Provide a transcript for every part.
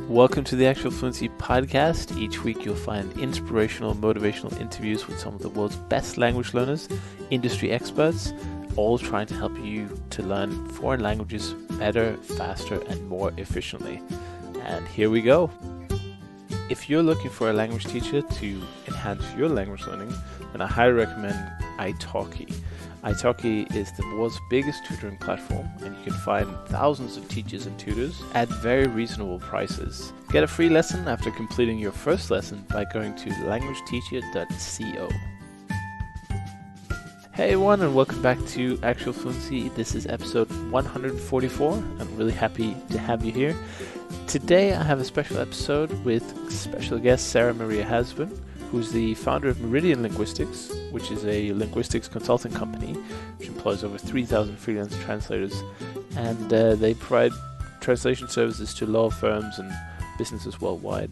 Welcome to the Actual Fluency podcast. Each week you'll find inspirational, motivational interviews with some of the world's best language learners, industry experts, all trying to help you to learn foreign languages better, faster, and more efficiently. And here we go. If you're looking for a language teacher to enhance your language learning, then I highly recommend Italki. Italki is the world's biggest tutoring platform, and you can find thousands of teachers and tutors at very reasonable prices. Get a free lesson after completing your first lesson by going to languageteacher.co. Hey everyone, and welcome back to Actual Fluency. This is episode 144. I'm really happy to have you here. Today I have a special episode with special guest Sara Maria Hasbun, who's the founder of Meridien Linguistics, which is a linguistics consulting company which employs over 3,000 freelance translators, and they provide translation services to law firms and businesses worldwide.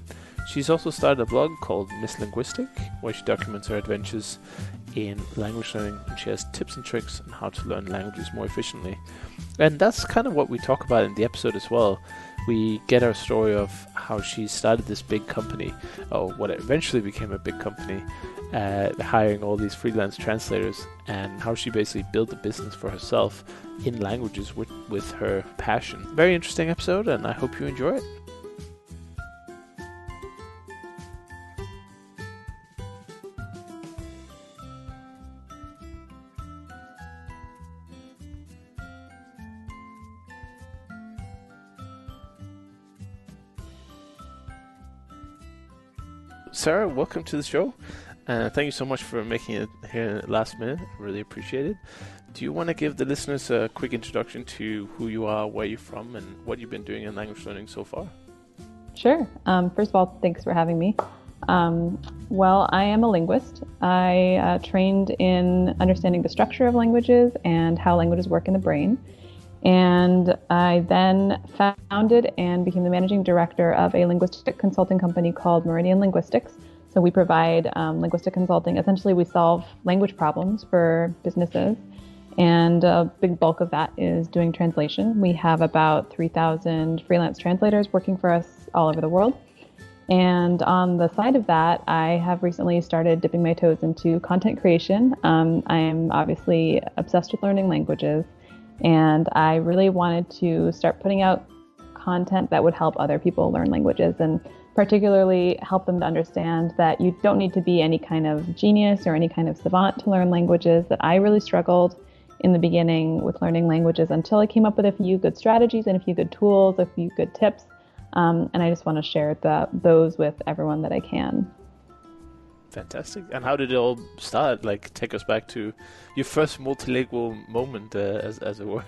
She's also started a blog called Miss Linguistic, where she documents her adventures in language learning and shares tips and tricks on how to learn languages more efficiently. And that's kind of what we talk about in the episode as well. We get our story of how she started this big company, or what eventually became a big company, hiring all these freelance translators, and how she basically built a business for herself in languages with her passion. Very interesting episode, and I hope you enjoy it. Sara, welcome to the show. Thank you so much for making it here last minute. I really appreciate it. Do you want to give the listeners a quick introduction to who you are, where you're from, and what you've been doing in language learning so far? Sure. First of all, thanks for having me. Well, I am a linguist. I trained in understanding the structure of languages and how languages work in the brain. And I then founded and became the managing director of a linguistic consulting company called Meridien Linguistics. So we provide linguistic consulting. Essentially, we solve language problems for businesses. And a big bulk of that is doing translation. We have about 3,000 freelance translators working for us all over the world. And on the side of that, I have recently started dipping my toes into content creation. I am obviously obsessed with learning languages. And I really wanted to start putting out content that would help other people learn languages, and particularly help them to understand that you don't need to be any kind of genius or any kind of savant to learn languages. That I really struggled in the beginning with learning languages until I came up with a few good strategies and a few good tools, a few good tips. And I just want to share those with everyone that I can. Fantastic. And how did it all start? Like, take us back to your first multilingual moment, as it were.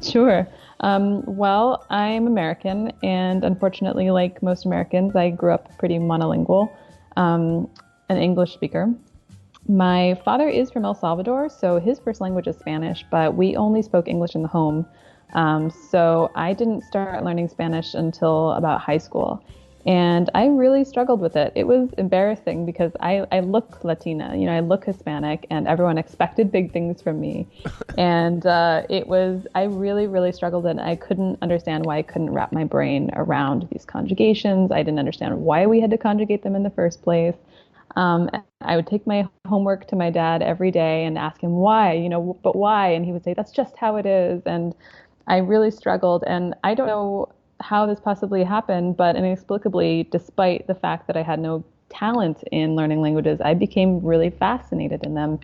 Sure. Well, I'm American, and unfortunately, like most Americans, I grew up pretty monolingual, an English speaker. My father is from El Salvador, so his first language is Spanish, but we only spoke English in the home. So I didn't start learning Spanish until about high school. And I really struggled with it. It was embarrassing because I look Latina, I look Hispanic, and everyone expected big things from me. And I really, really struggled, and I couldn't understand why I couldn't wrap my brain around these conjugations. I didn't understand why we had to conjugate them in the first place. I would take my homework to my dad every day and ask him why, but why? And he would say, that's just how it is. And I really struggled, and I don't know how this possibly happened, but inexplicably, despite the fact that I had no talent in learning languages, I became really fascinated in them.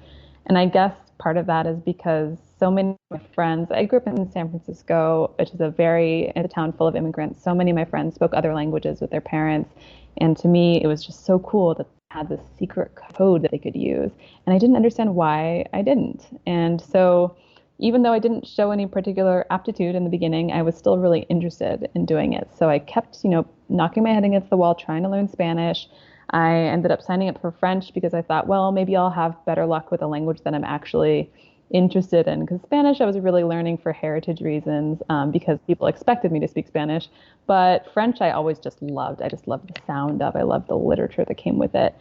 And I guess part of that is because so many of my friends, I grew up in San Francisco, which is a town full of immigrants. So many of my friends spoke other languages with their parents. And to me, it was just so cool that they had this secret code that they could use. And I didn't understand why I didn't. And so even though I didn't show any particular aptitude in the beginning, I was still really interested in doing it. So I kept, knocking my head against the wall, trying to learn Spanish. I ended up signing up for French because I thought, well, maybe I'll have better luck with a language that I'm actually interested in. Because Spanish, I was really learning for heritage reasons, because people expected me to speak Spanish. But French, I always just loved. I just loved the sound of. I loved the literature that came with it.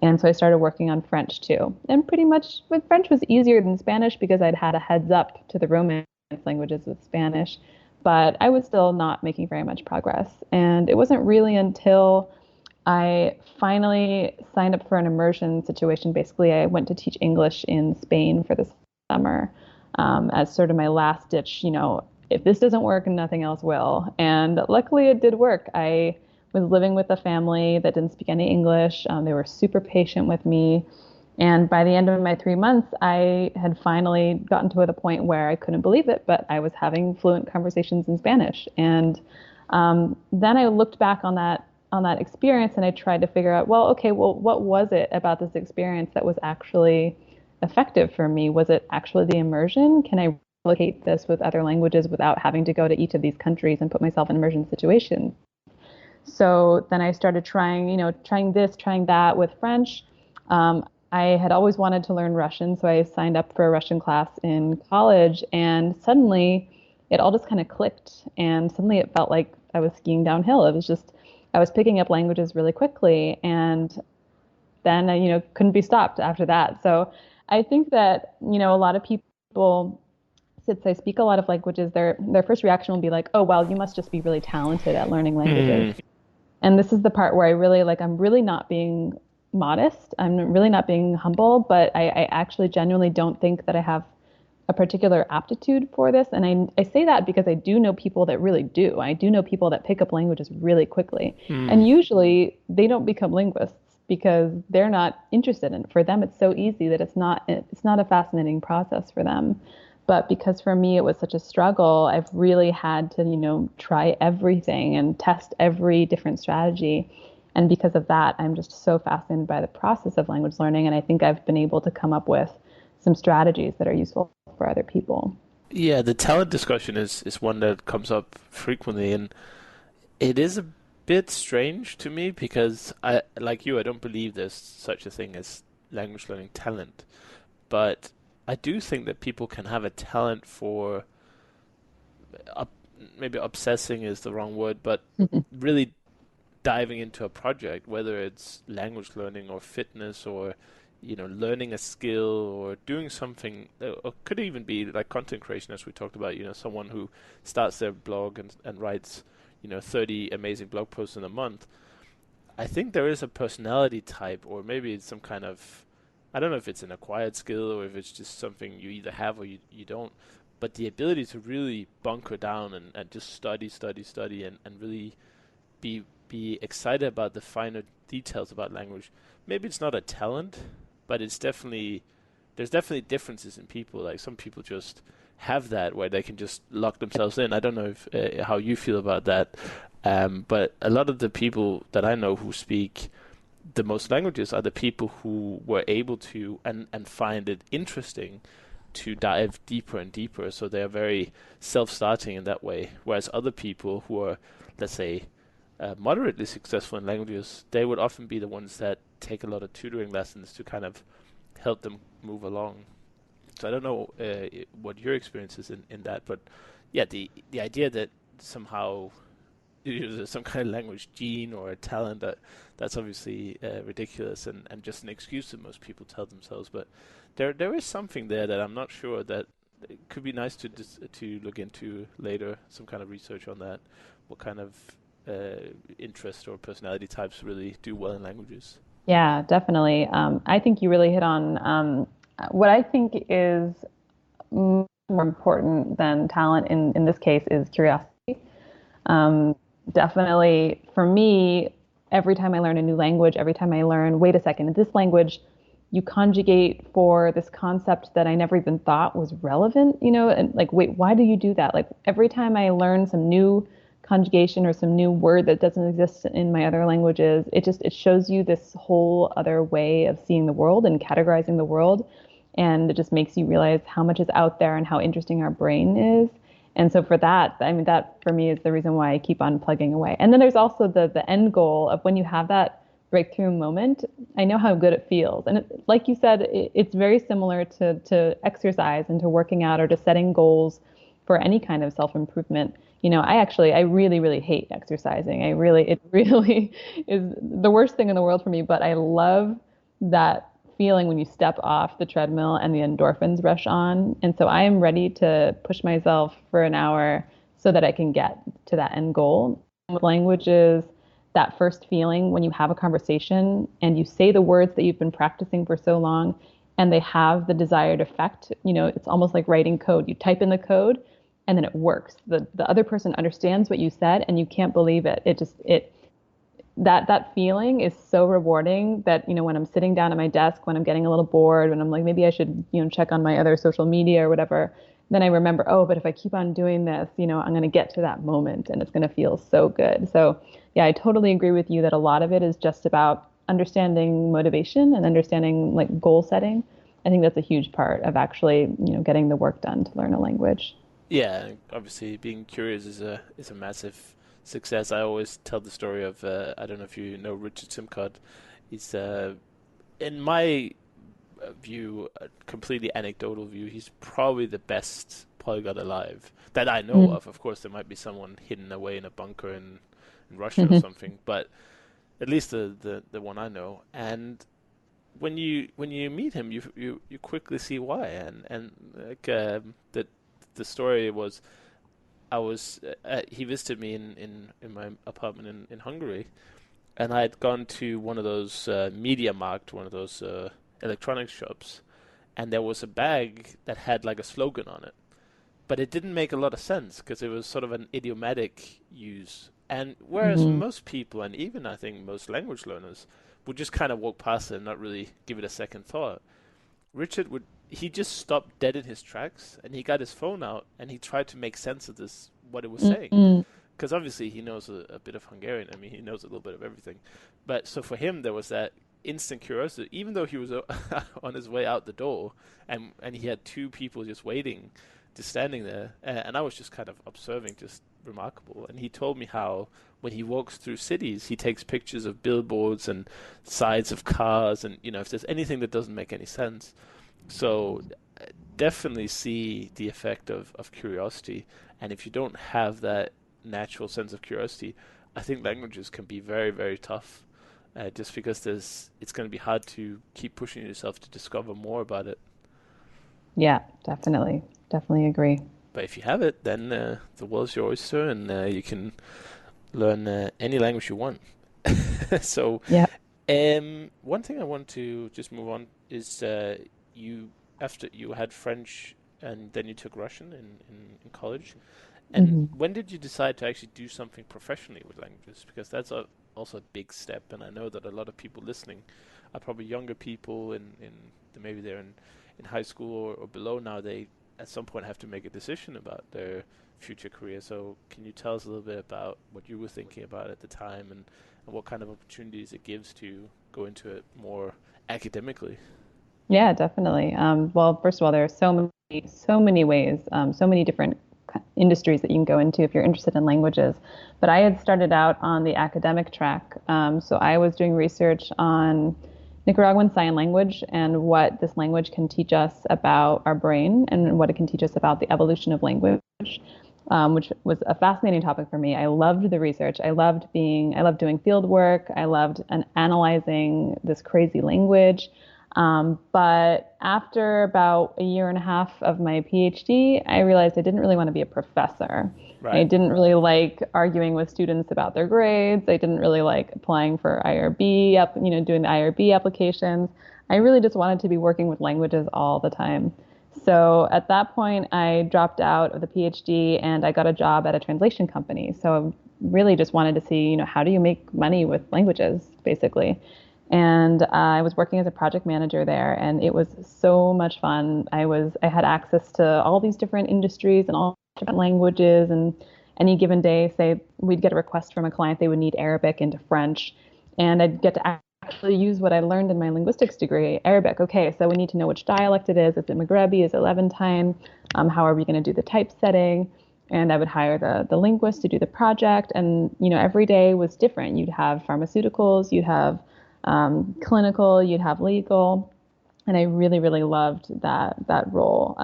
And so I started working on French too. And pretty much French was easier than Spanish because I'd had a heads up to the Romance languages with Spanish. but I was still not making very much progress. And it wasn't really until I finally signed up for an immersion situation. Basically, I went to teach English in Spain for the summer as sort of my last ditch, if this doesn't work, nothing else will. And luckily, it did work. I was living with a family that didn't speak any English. They were super patient with me. And by the end of my 3 months, I had finally gotten to the point where I couldn't believe it, but I was having fluent conversations in Spanish. And then I looked back on that experience and I tried to figure out, what was it about this experience that was actually effective for me? Was it actually the immersion? Can I replicate this with other languages without having to go to each of these countries and put myself in immersion situations? So then I started trying this, trying that with French. I had always wanted to learn Russian, so I signed up for a Russian class in college, and suddenly it all just kind of clicked. And suddenly it felt like I was skiing downhill. It was just, I was picking up languages really quickly, and then I couldn't be stopped after that. So I think that, a lot of people, since I speak a lot of languages, their first reaction will be like, oh, well, you must just be really talented at learning languages. Hmm. And this is the part where I'm really not being modest. I'm really not being humble, but I actually genuinely don't think that I have a particular aptitude for this. And I say that because I do know people that really do. I do know people that pick up languages really quickly. Hmm. And usually they don't become linguists because they're not interested in it. For them, it's so easy that it's not a fascinating process for them. But because for me it was such a struggle, I've really had to, try everything and test every different strategy. And because of that, I'm just so fascinated by the process of language learning. And I think I've been able to come up with some strategies that are useful for other people. Yeah, the talent discussion is one that comes up frequently, and it is a bit strange to me because like you, I don't believe there's such a thing as language learning talent. But I do think that people can have a talent for up, maybe obsessing is the wrong word, but really diving into a project, whether it's language learning or fitness or learning a skill or doing something, or could even be like content creation, as we talked about. Someone who starts their blog and writes 30 amazing blog posts in a month. I think there is a personality type, or maybe it's some kind of, I don't know if it's an acquired skill or if it's just something you either have or you don't, but the ability to really bunker down and just study and really be excited about the finer details about language. Maybe it's not a talent, but there's definitely differences in people. Like some people just have that where they can just lock themselves in. I don't know if how you feel about that, but a lot of the people that I know who speak the most languages are the people who were able to and find it interesting to dive deeper and deeper. So they are very self-starting in that way. Whereas other people who are, let's say, moderately successful in languages, they would often be the ones that take a lot of tutoring lessons to kind of help them move along. So I don't know what your experience is in that, but yeah, the idea that somehow there's some kind of language gene or a talent, that's obviously ridiculous and just an excuse that most people tell themselves. But there is something there that I'm not sure, that it could be nice to look into later, some kind of research on that. What kind of interest or personality types really do well in languages? Yeah, definitely. I think you really hit on what I think is more important than talent in this case is curiosity. Um, Definitely for me, every time I learn a new language, every time I learn, wait a second, in this language, you conjugate for this concept that I never even thought was relevant, and like, wait, why do you do that? Like every time I learn some new conjugation or some new word that doesn't exist in my other languages, it shows you this whole other way of seeing the world and categorizing the world. And it just makes you realize how much is out there and how interesting our brain is. And so for that, I mean, that for me is the reason why I keep on plugging away. And then there's also the end goal of when you have that breakthrough moment, I know how good it feels. And like you said, it's very similar to exercise and to working out or to setting goals for any kind of self-improvement. I really, really hate exercising. It really is the worst thing in the world for me, but I love that feeling when you step off the treadmill and the endorphins rush on. And so I am ready to push myself for an hour so that I can get to that end goal. With languages, that first feeling when you have a conversation and you say the words that you've been practicing for so long and they have the desired effect, it's almost like writing code. You type in the code and then it works. The other person understands what you said and you can't believe it. That feeling is so rewarding that, when I'm sitting down at my desk, when I'm getting a little bored, when I'm like, maybe I should, check on my other social media or whatever, then I remember, oh, but if I keep on doing this, I'm going to get to that moment and it's going to feel so good. So yeah, I totally agree with you that a lot of it is just about understanding motivation and understanding like goal setting. I think that's a huge part of actually, getting the work done to learn a language. Yeah, obviously being curious is a massive success. I always tell the story of I don't know if you know Richard Simcott. He's in my view, a completely anecdotal view, he's probably the best polyglot alive that I know Mm. of. Of course, there might be someone hidden away in a bunker in Russia or something, but at least the one I know. And when you meet him, you quickly see why. And like the story was, I was he visited me in my apartment in Hungary, and I had gone to one of those Media Markt, one of those electronics shops, and there was a bag that had like a slogan on it, but it didn't make a lot of sense because it was sort of an idiomatic use. And whereas Mm. most people, and even I think most language learners, would just kind of walk past it and not really give it a second thought, Richard would he just stopped dead in his tracks and he got his phone out and he tried to make sense of this what it was saying, Mm. because obviously he knows a bit of Hungarian. I mean, he knows a little bit of everything. But so for him, there was that instant curiosity, even though he was on his way out the door, and he had two people just waiting, just standing there, and I was just kind of observing, just remarkable. And he told me how when he walks through cities, he takes pictures of billboards and sides of cars, and if there's anything that doesn't make any sense. So definitely see the effect of curiosity. And if you don't have that natural sense of curiosity, I think languages can be very, very tough. Just because it's going to be hard to keep pushing yourself to discover more about it. Yeah, definitely. Definitely agree. But if you have it, then the world's your oyster, and you can learn any language you want. So, Yeah. one thing I want to just move on is you after you had French and then you took Russian in college. And Hmm. when did you decide to actually do something professionally with languages? Because that's also a big step, and I know that a lot of people listening are probably younger people, maybe they're in high school or below now. They at some point have to make a decision about their future career. So can you tell us a little bit about what you were thinking about at the time, and what kind of opportunities it gives to go into it more academically? Yeah, definitely. Well, first of all, there are so many ways, so many different industries that you can go into if you're interested in languages. But I had started out on the academic track. So I was doing research on Nicaraguan Sign Language and what this language can teach us about our brain and what it can teach us about the evolution of language, which was a fascinating topic for me. I loved the research. I loved doing field work. I loved analyzing this crazy language. But after about a year and a half of my PhD, I realized I didn't really want to be a professor. I Right. didn't really like arguing with students about their grades. I didn't really like applying for IRB, doing the IRB applications. I really just wanted to be working with languages all the time. So at that point, I dropped out of the PhD and I got a job at a translation company. So I really just wanted to see, how do you make money with languages, basically. And I was working as a project manager there, and it was so much fun. I had access to all these different industries and all different languages. And any given day, say we'd get a request from a client, they would need Arabic into French, and I'd get to actually use what I learned in my linguistics degree, Arabic. Okay, so we need to know which dialect it is. Is it Maghrebi? Is it Levantine? How are we going to do the typesetting? And I would hire the linguist to do the project. And every day was different. You'd have pharmaceuticals, you'd have clinical, you'd have legal, and I really, really loved that role.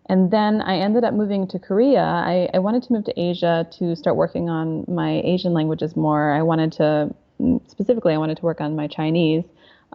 And then I ended up moving to Korea. I wanted to move to Asia to start working on my Asian languages more. Specifically, I wanted to work on my Chinese.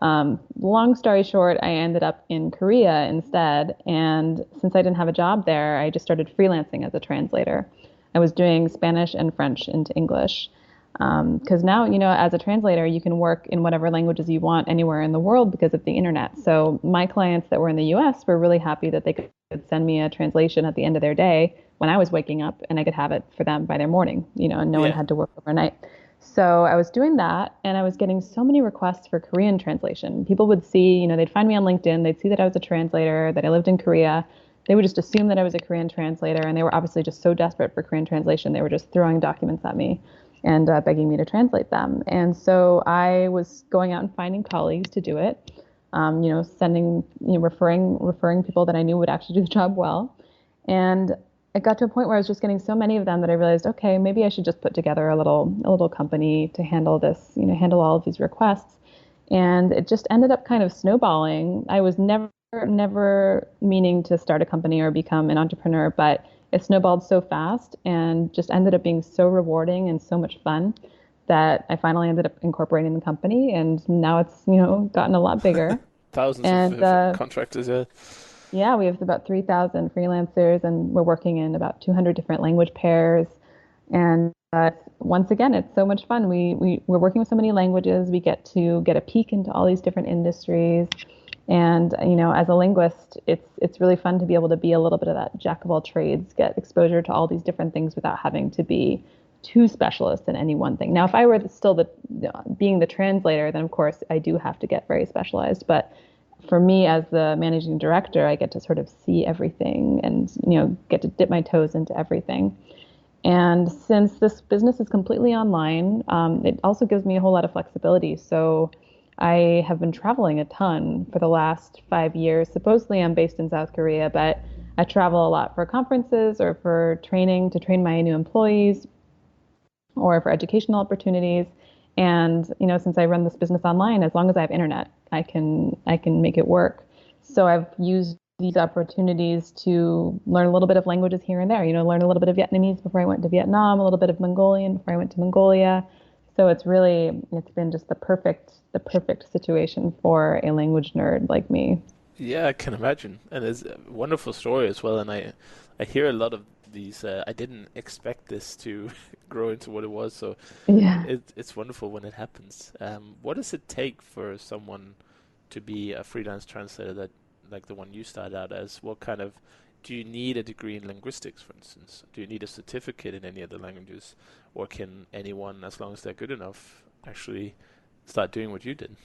Long story short, I ended up in Korea instead. And since I didn't have a job there, I just started freelancing as a translator. I was doing Spanish and French into English. Because now, as a translator, you can work in whatever languages you want anywhere in the world because of the internet. So my clients that were in the US were really happy that they could send me a translation at the end of their day when I was waking up, and I could have it for them by their morning, and no one Yeah. had to work overnight. So I was doing that, and I was getting so many requests for Korean translation. People would see, they'd find me on LinkedIn, they'd see that I was a translator, that I lived in Korea. They would just assume that I was a Korean translator, and they were obviously just so desperate for Korean translation, they were just throwing documents at me and begging me to translate them. And so I was going out and finding colleagues to do it, sending, referring people that I knew would actually do the job well. And it got to a point where I was just getting so many of them that I realized, okay, maybe I should just put together a little company to handle this, handle all of these requests. And it just ended up kind of snowballing. I was never meaning to start a company or become an entrepreneur, but it snowballed so fast and just ended up being so rewarding and so much fun that I finally ended up incorporating the company, and now it's, gotten a lot bigger. Thousands And of contractors, yeah. yeah, we have about 3,000 freelancers, and we're working in about 200 different language pairs. And once again, it's so much fun. We're working with so many languages. We get a peek into all these different industries. And as a linguist, it's really fun to be able to be a little bit of that jack of all trades, get exposure to all these different things without having to be too specialist in any one thing. Now, if I were still being the translator, then of course I do have to get very specialized. But for me, as the managing director, I get to sort of see everything and get to dip my toes into everything. And since this business is completely online, it also gives me a whole lot of flexibility. So I have been traveling a ton for the last 5 years. Supposedly I'm based in South Korea, but I travel a lot for conferences or for training to train my new employees or for educational opportunities. And since I run this business online, as long as I have internet, I can make it work. So I've used these opportunities to learn a little bit of languages here and there. Learn a little bit of Vietnamese before I went to Vietnam, a little bit of Mongolian before I went to Mongolia. So it's been just the perfect situation for a language nerd like me. Yeah, I can imagine. And it's a wonderful story as well. And I hear a lot of these. I didn't expect this to grow into what it was. So Yeah. it's wonderful when it happens. What does it take for someone to be a freelance translator that, like the one you started out as? What kind of, do you need a degree in linguistics, for instance? Do you need a certificate in any other languages? Or can anyone, as long as they're good enough, actually start doing what you did?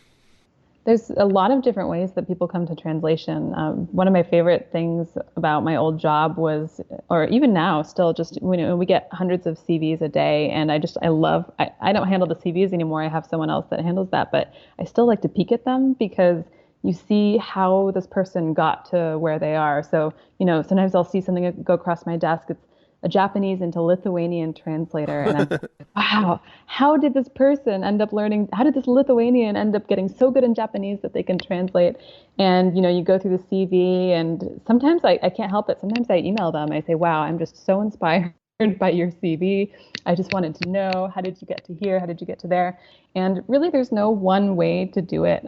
There's a lot of different ways that people come to translation. One of my favorite things about my old job was, or even now, still just when we get hundreds of CVs a day, and I don't handle the CVs anymore. I have someone else that handles that, but I still like to peek at them because you see how this person got to where they are. So, sometimes I'll see something go across my desk. It's a Japanese into Lithuanian translator, and I'm wow, how did this person end up learning? How did this Lithuanian end up getting so good in Japanese that they can translate? And you go through the CV, and sometimes I can't help it. Sometimes I email them. I say, wow, I'm just so inspired by your CV. I just wanted to know, how did you get to here? How did you get to there? And really, there's no one way to do it.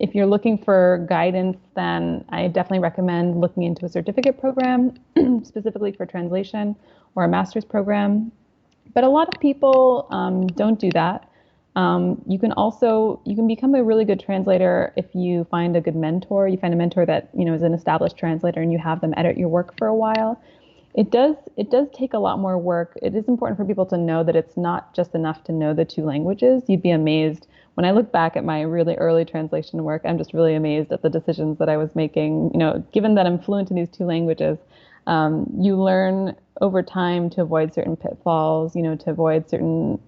If you're looking for guidance, then I definitely recommend looking into a certificate program specifically for translation, or a master's program. But a lot of people don't do that. You can become a really good translator if you find a good mentor. You find a mentor that is an established translator, and you have them edit your work for a while. It does take a lot more work. It is important for people to know that it's not just enough to know the two languages. You'd be amazed when I look back at my really early translation work. I'm just really amazed at the decisions that I was making. Given that I'm fluent in these two languages, you learn over time to avoid certain pitfalls. To avoid certain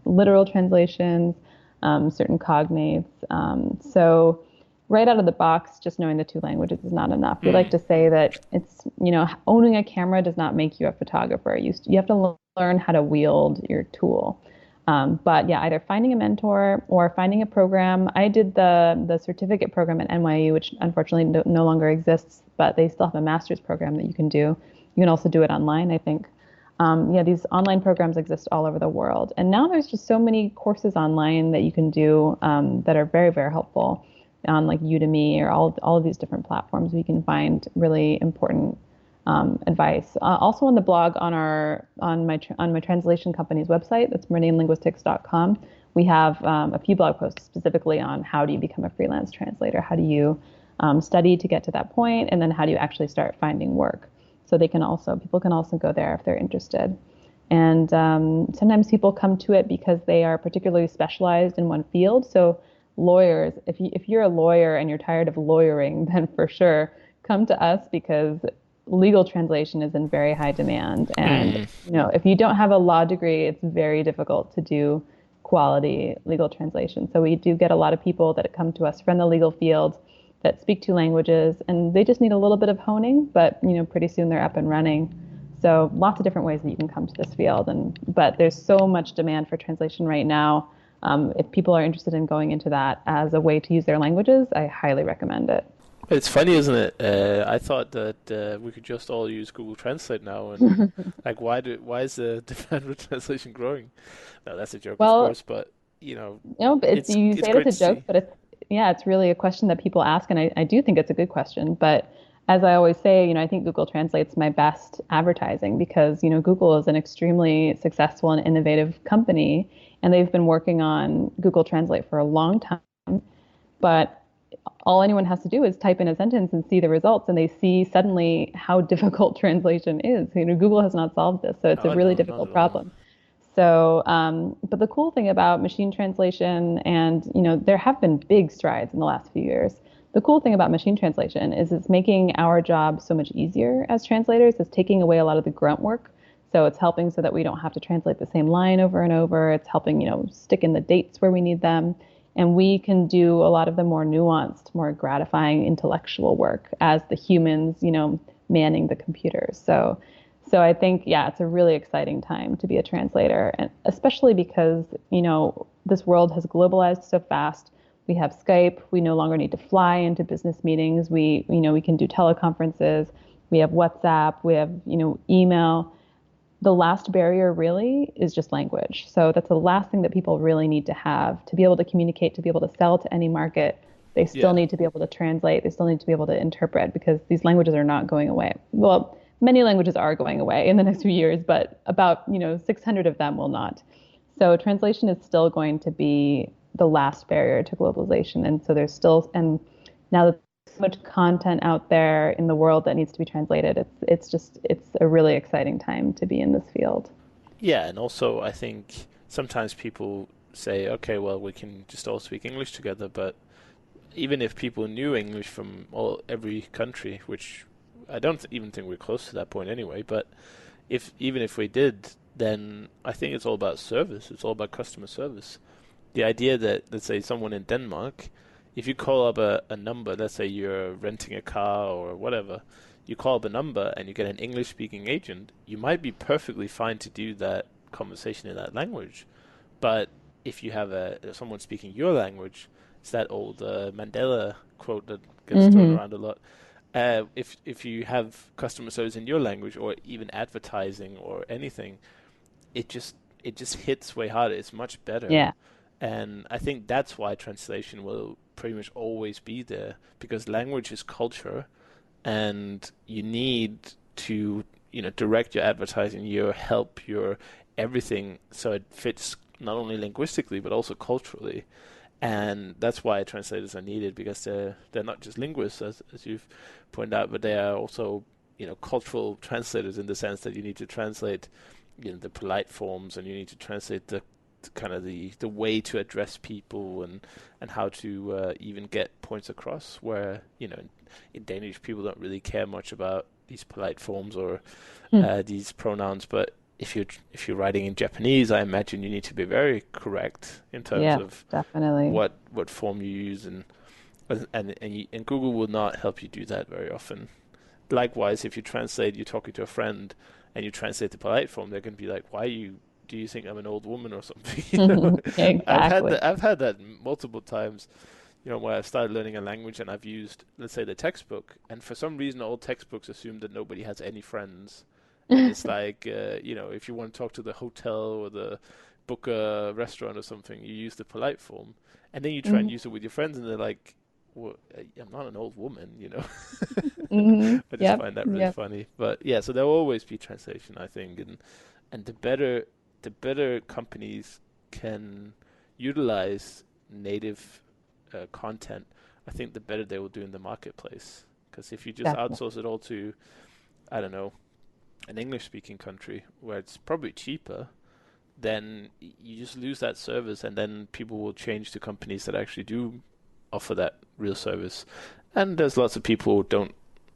literal translations, certain cognates. So right out of the box, just knowing the two languages is not enough. We like Hmm. to say that owning a camera does not make you a photographer. You have to learn how to wield your tool. But yeah, either finding a mentor or finding a program. I did the certificate program at NYU, which unfortunately no longer exists, but they still have a master's program that you can do. You can also do it online, I think. Yeah, these online programs exist all over the world. And now there's just so many courses online that you can do that are very, very helpful on like Udemy or all of these different platforms. We can find really important advice. Also on the blog on my translation company's website, that's meridianlinguistics.com. We have a few blog posts specifically on how do you become a freelance translator, how do you study to get to that point, and then how do you actually start finding work. So people can also go there if they're interested. And sometimes people come to it because they are particularly specialized in one field. So lawyers, if you're a lawyer and you're tired of lawyering, then for sure come to us because legal translation is in very high demand. And if you don't have a law degree, it's very difficult to do quality legal translation. So we do get a lot of people that come to us from the legal field that speak two languages, and they just need a little bit of honing, but pretty soon they're up and running. So lots of different ways that you can come to this field, but there's so much demand for translation right now. If people are interested in going into that as a way to use their languages, I highly recommend it. It's funny, isn't it? I thought that we could just all use Google Translate now, and like, why is the demand for translation growing? No, that's a joke, of Well, course, but but you it's say it great as to a joke, see. but it's really a question that people ask, and I do think it's a good question. But as I always say, I think Google Translate's my best advertising because, Google is an extremely successful and innovative company, and they've been working on Google Translate for a long time. But all anyone has to do is type in a sentence and see the results, and they see suddenly how difficult translation is. Google has not solved this, so it's a Oh really no, not at difficult all. problem. So, but the cool thing about machine translation, and there have been big strides in the last few years. The cool thing about machine translation is it's making our job so much easier as translators. It's taking away a lot of the grunt work. So it's helping so that we don't have to translate the same line over and over. It's helping, stick in the dates where we need them. And we can do a lot of the more nuanced, more gratifying intellectual work as the humans, manning the computers. So I think, yeah, it's a really exciting time to be a translator, and especially because, this world has globalized so fast. We have Skype. We no longer need to fly into business meetings. We can do teleconferences. We have WhatsApp. We have, email. The last barrier really is just language. So that's the last thing that people really need to have to be able to communicate, to be able to sell to any market. They still Yeah. need to be able to translate. They still need to be able to interpret because these languages are not going away. Well, many languages are going away in the next few years, but about, 600 of them will not. So translation is still going to be the last barrier to globalization. And so and now that there's so much content out there in the world that needs to be translated, it's a really exciting time to be in this field. Yeah, and also I think sometimes people say, okay, well, we can just all speak English together, but even if people knew English from every country, which I don't even think we're close to that point anyway, but if even if we did, then I think it's all about service. It's all about customer service. The idea that, let's say, someone in Denmark, if you call up a number, let's say you're renting a car or whatever, you call up a number and you get an English speaking agent, you might be perfectly fine to do that conversation in that language. But if you have someone speaking your language, it's that old Mandela quote that gets thrown Hmm. around a lot. If you have customer service in your language or even advertising or anything, it just it just hits way harder. It's much better, Yeah. and I think that's why translation will pretty much always be there because language is culture, and you need to direct your advertising, your help, your everything so it fits not only linguistically but also culturally. And that's why translators are needed because they're not just linguists as you've pointed out, but they are also cultural translators in the sense that you need to translate the polite forms and you need to translate the kind of the way to address people and how to even get points across where in Danish people don't really care much about these polite forms or Hmm. these pronouns, but if you're writing in Japanese, I imagine you need to be very correct in terms Yes, of definitely. what form you use and Google will not help you do that very often. Likewise, if you translate, you're talking to a friend and you translate the polite form, they're going to be like, "Why do you think I'm an old woman or something?" Exactly. I've had that multiple times. Where I've started learning a language and I've used, let's say, the textbook, and for some reason, all textbooks assume that nobody has any friends, and it's like, if you want to talk to the hotel or the book a restaurant or something, you use the polite form, and then you try and Mhm. use it with your friends, and they're like, well, I'm not an old woman. I just Yep. find that really Yep. funny. But yeah, so there will always be translation, I think, and the better companies can utilize native content, I think the better they will do in the marketplace. Because if you just Definitely. outsource it all to, I don't know, an English-speaking country where it's probably cheaper, then you just lose that service, and then people will change to companies that actually do offer that real service. And there's lots of people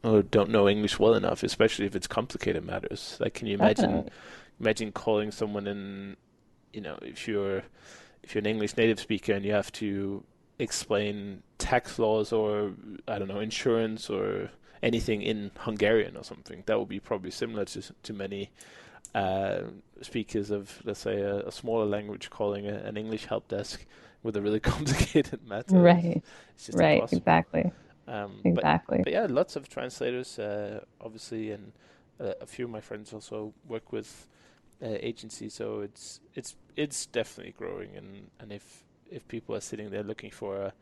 who don't know English well enough, especially if it's complicated matters. Like, can you imagine Definitely. calling someone in, if you're an English native speaker and you have to explain tax laws or I don't know insurance or anything in Hungarian or something, that would be probably similar to many uh, speakers of, let's say, a smaller language calling an English help desk with a really complicated matter. Right. It's just Right. impossible. Exactly. Um, but Exactly. but yeah, lots of translators, obviously, and a few of my friends also work with agencies, so it's definitely growing. And if people are sitting there looking for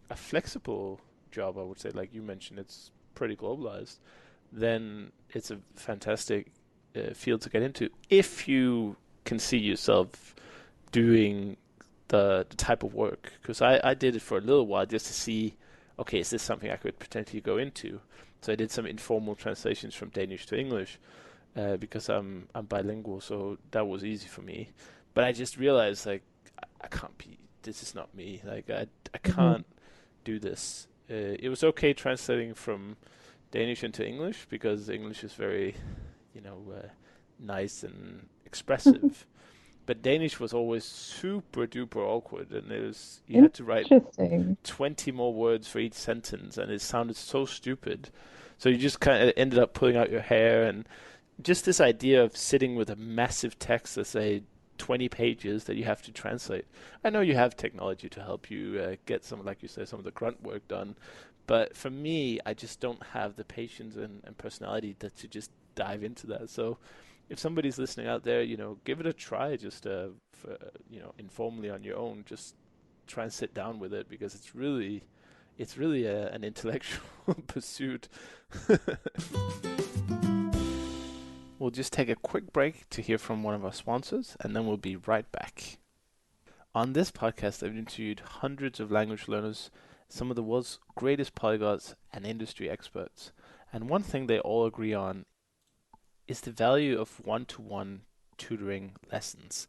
a flexible job, I would say, like you mentioned, it's pretty globalized, then it's a fantastic field to get into if you can see yourself doing the type of work. Because I did it for a little while just to see, okay, is this something I could potentially go into? So I did some informal translations from Danish to English because I'm bilingual, so that was easy for me. But I just realized like I can't be. This is not me. Like I Hmm. can't do this. It was okay translating from Danish into English because English is very, nice and expressive. But Danish was always super duper awkward, and you had to write Interesting. 20 more words for each sentence, and it sounded so stupid. So you just kind of ended up pulling out your hair, and just this idea of sitting with a massive text, let's say 20 pages that you have to translate. I know you have technology to help you get some, like you said, some of the grunt work done, but for me, I just don't have the patience and personality to just dive into that. So if somebody's listening out there, give it a try, just informally on your own. Just try and sit down with it because it's really an intellectual pursuit. We'll just take a quick break to hear from one of our sponsors, and then we'll be right back. On this podcast, I've interviewed hundreds of language learners, some of the world's greatest polyglots and industry experts. And one thing they all agree on is the value of one-to-one tutoring lessons.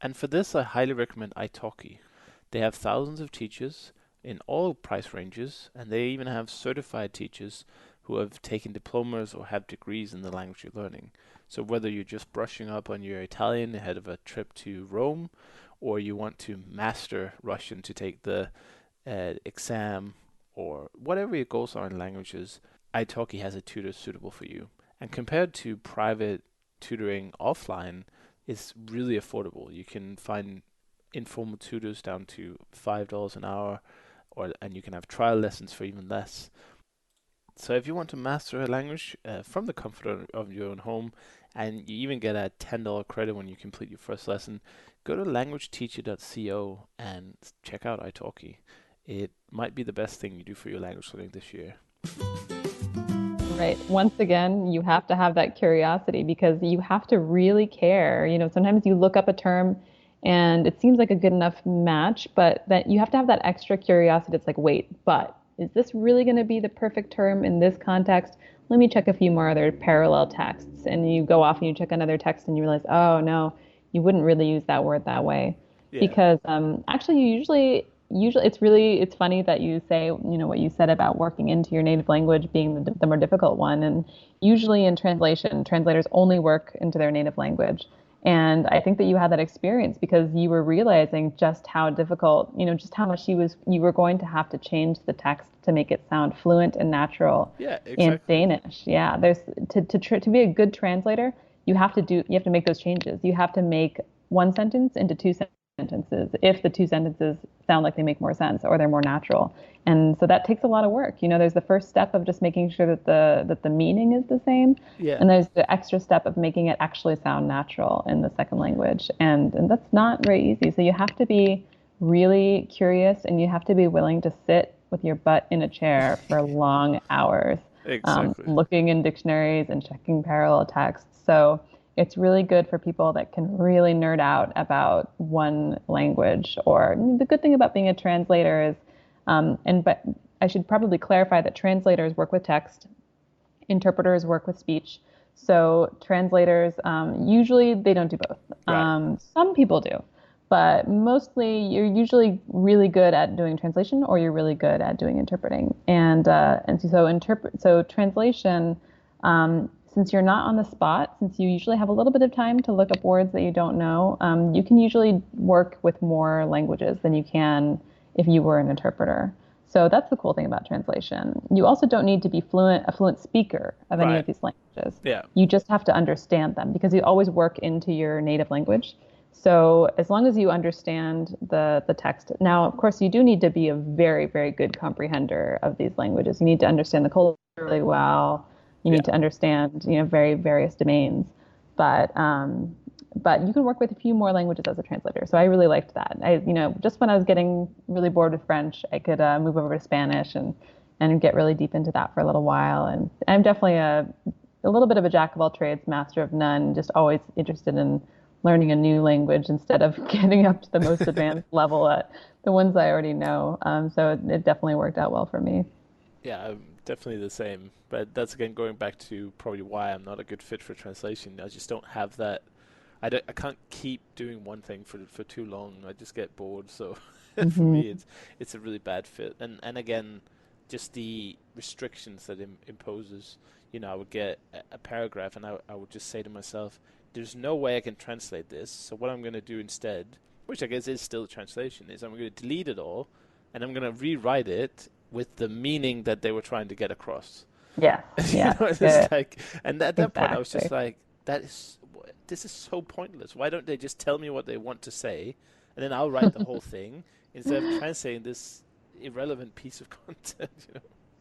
And for this, I highly recommend italki. They have thousands of teachers in all price ranges, and they even have certified teachers who have taken diplomas or have degrees in the language you're learning. So whether you're just brushing up on your Italian ahead of a trip to Rome, or you want to master Russian to take the exam, or whatever your goals are in languages, italki has a tutor suitable for you. And compared to private tutoring offline, it's really affordable. You can find informal tutors down to $5 an hour, and you can have trial lessons for even less. So if you want to master a language from the comfort of your own home, and you even get a $10 credit when you complete your first lesson, go to languageteacher.co and check out italki. It might be the best thing you do for your language learning this year. Right. Once again, you have to have that curiosity because you have to really care. Sometimes you look up a term and it seems like a good enough match, but that you have to have that extra curiosity. It's like, wait, but is this really going to be the perfect term in this context? Let me check a few more other parallel texts. And you go off and you check another text and you realize, oh no, you wouldn't really use that word that way. Yeah. Because actually you usually it's funny that you say what you said about working into your native language being the more difficult one, and usually in translation translators only work into their native language. And I think that you had that experience because you were realizing just how difficult, just how much you were going to have to change the text to make it sound fluent and natural Yeah, in exactly. Danish. Yeah, there's to be a good translator, you have to make those changes. You have to make one sentence into two sentences if the two sentences sound like they make more sense or they're more natural. And so that takes a lot of work. There's the first step of just making sure that the meaning is the same, Yeah. and there's the extra step of making it actually sound natural in the second language. And that's not very easy. So you have to be really curious and you have to be willing to sit with your butt in a chair for long hours. Exactly. looking in dictionaries and checking parallel texts. So it's really good for people that can really nerd out about one language. Or the good thing about being a translator is, but I should probably clarify that translators work with text, interpreters work with speech. So translators, usually they don't do both. Right. Some people do, but mostly you're usually really good at doing translation or you're really good at doing interpreting. So translation, since you're not on the spot, since you usually have a little bit of time to look up words that you don't know, you can usually work with more languages than you can if you were an interpreter. So that's the cool thing about translation. You also don't need to be a fluent speaker of any Right. of these languages. Yeah. You just have to understand them because you always work into your native language. So as long as you understand the text. Now, of course, you do need to be a very, very good comprehender of these languages. You need to understand the culture really well. You Yeah. need to understand, very various domains. But you can work with a few more languages as a translator. So I really liked that. Just when I was getting really bored with French, I could move over to Spanish and get really deep into that for a little while. And I'm definitely a little bit of a jack of all trades, master of none, just always interested in learning a new language instead of getting up to the most advanced level at the ones I already know. So it definitely worked out well for me. Yeah, I'm definitely the same. But that's again going back to probably why I'm not a good fit for translation. I just don't have that. I can't keep doing one thing for too long. I just get bored. So for me, Hmm. it's a really bad fit. And again, just the restrictions that imposes. I would get a paragraph, and I would just say to myself, "There's no way I can translate this. So what I'm going to do instead, which I guess is still a translation, is I'm going to delete it all, and I'm going to rewrite it with the meaning that they were trying to get across." Yes, yes, It's good. like, and at that point, I was just Exactly. like, this is so pointless. Why don't they just tell me what they want to say, and then I'll write the whole thing instead of translating this irrelevant piece of content,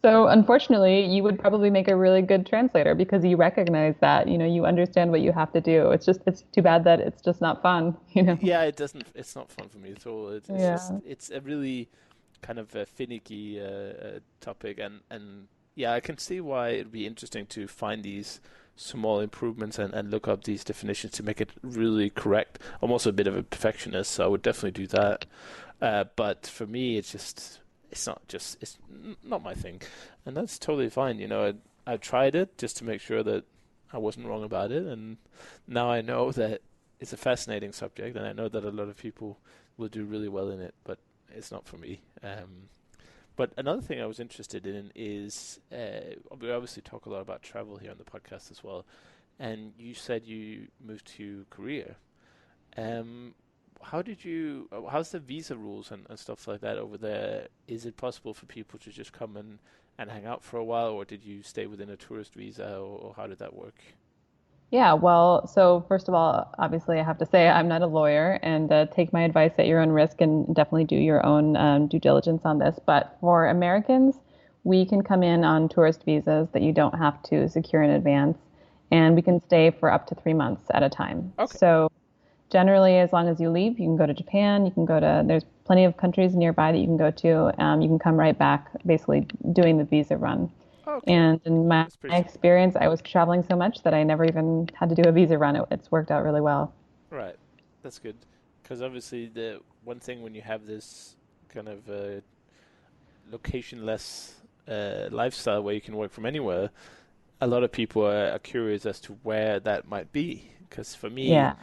So unfortunately, you would probably make a really good translator because you recognize that, you understand what you have to do. It's too bad that it's just not fun. Yeah, it doesn't. It's not fun for me at all. It's just Yeah. it's a really kind of a finicky topic, and yeah, I can see why it'd be interesting to find these small improvements and look up these definitions to make it really correct. I'm also a bit of a perfectionist, so I would definitely do that. But for me, it's not my thing, and that's totally fine. I tried it just to make sure that I wasn't wrong about it, and now I know that it's a fascinating subject, and I know that a lot of people will do really well in it, but it's not for me. But another thing I was interested in is we obviously talk a lot about travel here on the podcast as well, and you said you moved to Korea. Um, how's the visa rules and stuff like that over there? Is it possible for people to just come and hang out for a while, or did you stay within a tourist visa, or how did that work? Yeah, well, so first of all, obviously, I have to say I'm not a lawyer and take my advice at your own risk and definitely do your own due diligence on this. But for Americans, we can come in on tourist visas that you don't have to secure in advance, and we can stay for up to 3 months at a time. Okay. So generally, as long as you leave, you can go to Japan, there's plenty of countries nearby that you can go to. You can come right back, basically doing the visa run. Okay. And in my That's pretty simple. experience, I was traveling so much that I never even had to do a visa run. It's worked out really well. Right. That's good. Because obviously, the one thing when you have this kind of location-less lifestyle where you can work from anywhere, a lot of people are curious as to where that might be. Because for me, Yeah.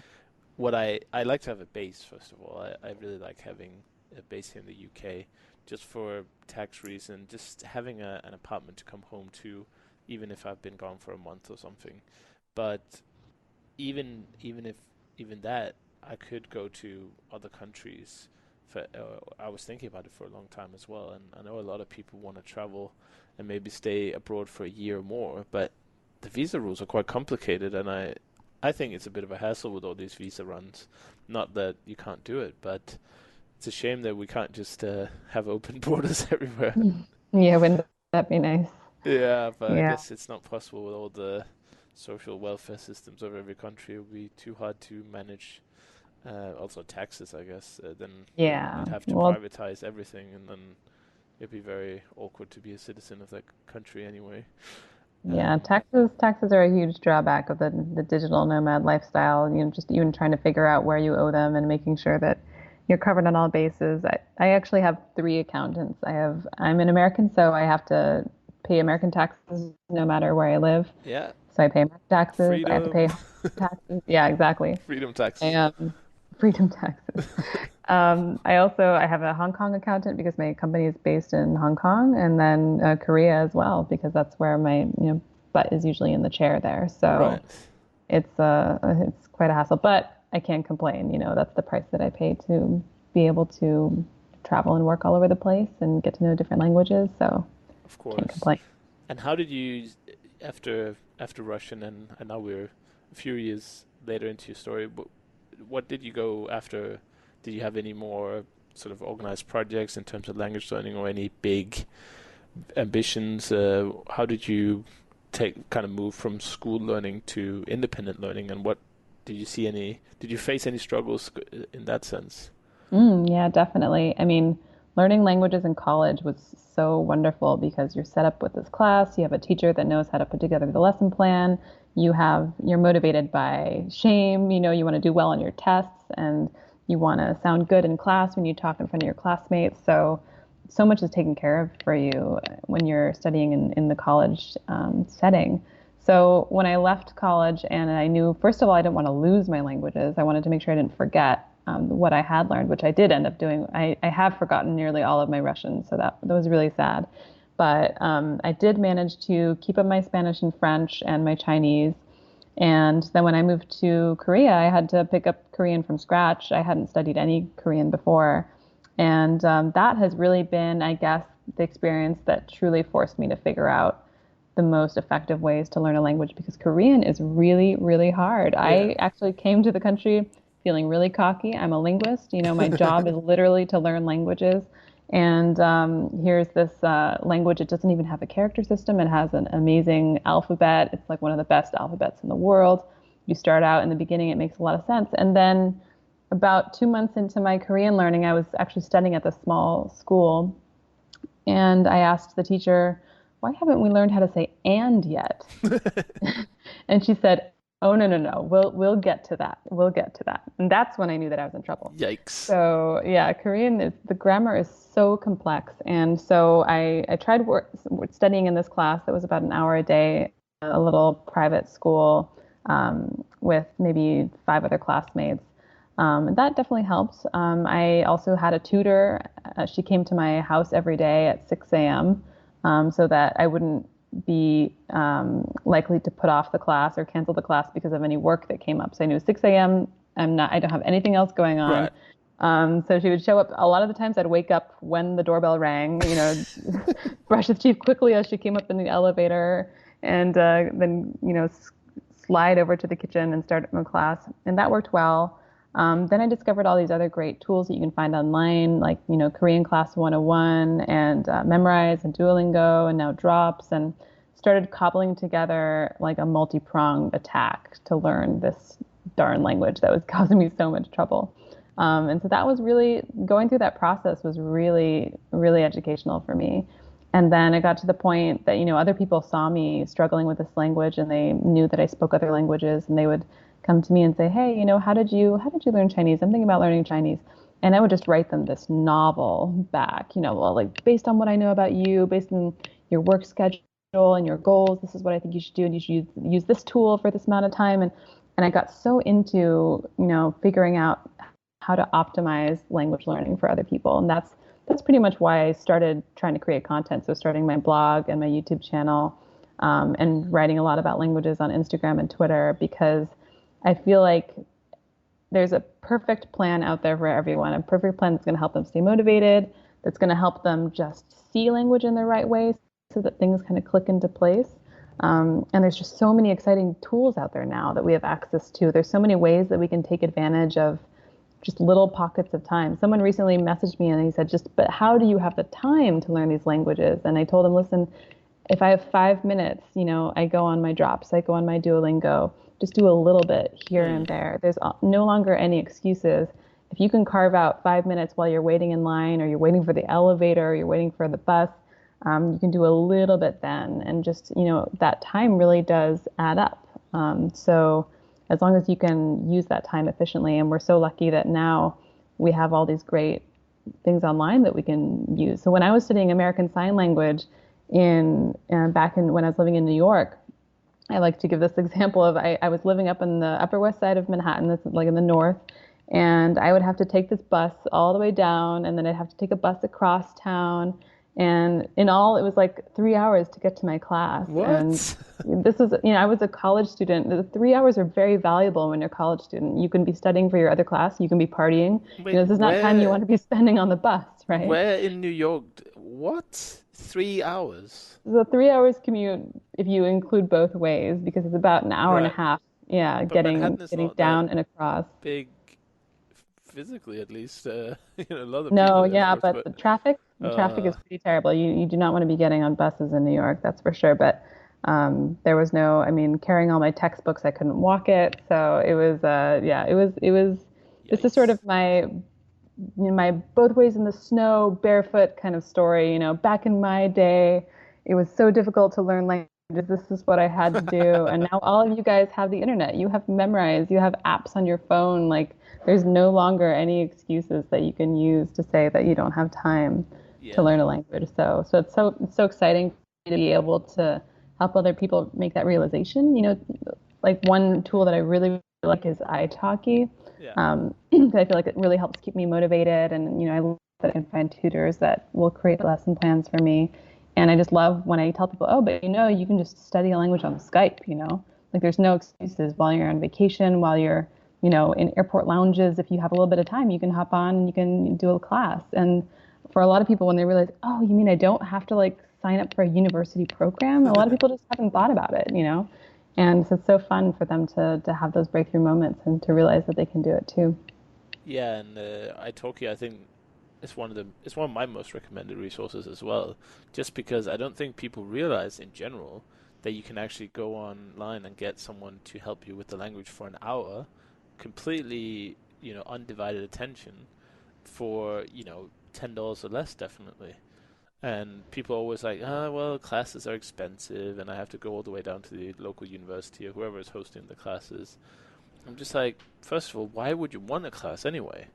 what I like to have a base, first of all. I really like having a base here in the UK just for tax reason, just having an apartment to come home to, even if I've been gone for a month or something. But even that, I could go to other countries. I was thinking about it for a long time as well, and I know a lot of people want to travel and maybe stay abroad for a year or more, but the visa rules are quite complicated, and I think it's a bit of a hassle with all these visa runs. Not that you can't do it, but it's a shame that we can't just have open borders everywhere. Mm. Yeah, wouldn't that be nice? Yeah, but I Yeah. guess it's not possible with all the social welfare systems of every country. It would be too hard to manage. Also taxes, I guess. Then Yeah. you'd have to Well, privatize everything, and then it'd be very awkward to be a citizen of that country anyway. Yeah, taxes are a huge drawback of the digital nomad lifestyle. Just even trying to figure out where you owe them and making sure that you're covered on all bases. I actually have three accountants. I'm an American, so I have to pay American taxes no matter where I live. Yeah, So I pay American taxes. I have to pay freedom, Hong Kong taxes. Yeah, exactly. freedom taxes. And freedom taxes. I have a Hong Kong accountant because my company is based in Hong Kong, and then Korea as well because that's where my butt is usually in the chair there. So Right. it's quite a hassle, but I can't complain. That's the price that I pay to be able to travel and work all over the place and get to know different languages. So Of can't course. complain. And how did you, after Russian, and now we're a few years later into your story, what did you go after? Did you have any more sort of organized projects in terms of language learning or any big ambitions? How did you take kind of move from school learning to independent learning, and what did you see any? Did you face any struggles in that sense? Yeah, definitely. I mean, learning languages in college was so wonderful because you're set up with this class, you have a teacher that knows how to put together the lesson plan, you're motivated by shame, you want to do well on your tests and you want to sound good in class when you talk in front of your classmates. So much is taken care of for you when you're studying in the college setting. So when I left college and I knew, first of all, I didn't want to lose my languages. I wanted to make sure I didn't forget what I had learned, which I did end up doing. I have forgotten nearly all of my Russian, so that was really sad. But I did manage to keep up my Spanish and French and my Chinese. And then when I moved to Korea, I had to pick up Korean from scratch. I hadn't studied any Korean before. And that has really been, I guess, the experience that truly forced me to figure out the most effective ways to learn a language because Korean is really, really hard. Yeah. I actually came to the country feeling really cocky. I'm a linguist. My job is literally to learn languages. And here's this language. It doesn't even have a character system. It has an amazing alphabet. It's like one of the best alphabets in the world. You start out in the beginning, it makes a lot of sense. And then about 2 months into my Korean learning, I was actually studying at this small school. And I asked the teacher, why haven't we learned how to say and yet? And she said, "Oh no, no, no. We'll get to that. We'll get to that." And that's when I knew that I was in trouble. Yikes. So yeah, the grammar is so complex, and so I tried studying in this class that was about an hour a day, a little private school with maybe five other classmates. And that definitely helped. I also had a tutor. She came to my house every day at 6 a.m. So that I wouldn't be likely to put off the class or cancel the class because of any work that came up. So I knew 6 a.m. I don't have anything else going on. Right. So she would show up. A lot of the times I'd wake up when the doorbell rang, brush his teeth quickly as she came up in the elevator and then, slide over to the kitchen and start my class. And that worked well. Then I discovered all these other great tools that you can find online, like, Korean Class 101 and Memrise and Duolingo and now Drops, and started cobbling together like a multi-pronged attack to learn this darn language that was causing me so much trouble. And so that was really, going through that process was really, really educational for me. And then it got to the point that, other people saw me struggling with this language and they knew that I spoke other languages and they would come to me and say, "Hey, how did you learn Chinese? I'm thinking about learning Chinese." And I would just write them this novel back, well, like based on what I know about you, based on your work schedule and your goals, this is what I think you should do, and you should use this tool for this amount of time. And I got so into, figuring out how to optimize language learning for other people. And that's pretty much why I started trying to create content. So starting my blog and my YouTube channel, and writing a lot about languages on Instagram and Twitter, because I feel like there's a perfect plan out there for everyone, a perfect plan that's going to help them stay motivated, that's going to help them just see language in the right way so that things kind of click into place. And there's just so many exciting tools out there now that we have access to. There's so many ways that we can take advantage of just little pockets of time. Someone recently messaged me and he said, but how do you have the time to learn these languages? And I told him, listen, if I have 5 minutes, I go on my Drops, I go on my Duolingo, just do a little bit here and there. There's no longer any excuses. If you can carve out 5 minutes while you're waiting in line or you're waiting for the elevator or you're waiting for the bus, you can do a little bit then. And just, that time really does add up. So as long as you can use that time efficiently, and we're so lucky that now we have all these great things online that we can use. So when I was studying American Sign Language back in when I was living in New York, I like to give this example of I was living up in the Upper West Side of Manhattan, that's like in the north, and I would have to take this bus all the way down, and then I'd have to take a bus across town. And in all, it was like 3 hours to get to my class. And What? this is, I was a college student. The 3 hours are very valuable when you're a college student. You can be studying for your other class. You can be partying. Wait, This is not time you want to be spending on the bus, right? where in New York? What? 3 hours? The 3 hours commute, if you include both ways, because it's about an hour and a Right. half, yeah, But getting Manhattan is getting not that down and across. big physically, at least. A lot of people No, there, of yeah, course, but but the traffic uh, is pretty terrible. You do not want to be getting on buses in New York, that's for sure. But there was no, I mean, carrying all my textbooks, I couldn't walk it. So it was, yeah, it was. This is sort yikes. of my both ways in the snow, barefoot kind of story. Back in my day, it was so difficult to learn languages. This is what I had to do. And now all of you guys have the internet. You have Memrise, you have apps on your phone. Like there's no longer any excuses that you can use to say that you don't have time to Yeah. learn a language. So it's so exciting to be able to help other people make that realization. Like one tool that I really like is italki. Yeah. 'Cause I feel like it really helps keep me motivated, and I love that I can find tutors that will create lesson plans for me. And I just love when I tell people, oh, but you can just study a language on Skype. Like there's no excuses while you're on vacation, while you're in airport lounges. If you have a little bit of time, you can hop on and you can do a class. And for a lot of people, when they realize, oh, you mean I don't have to like sign up for a university program? A lot of people just haven't thought about it. And so it's so fun for them to have those breakthrough moments and to realize that they can do it too. Yeah, and italki, I think it's one of my most recommended resources as well, just because I don't think people realize in general that you can actually go online and get someone to help you with the language for an hour, completely, undivided attention for, $10 or less definitely. And people are always like, well, classes are expensive, and I have to go all the way down to the local university or whoever is hosting the classes. I'm just like, first of all, why would you want a class anyway?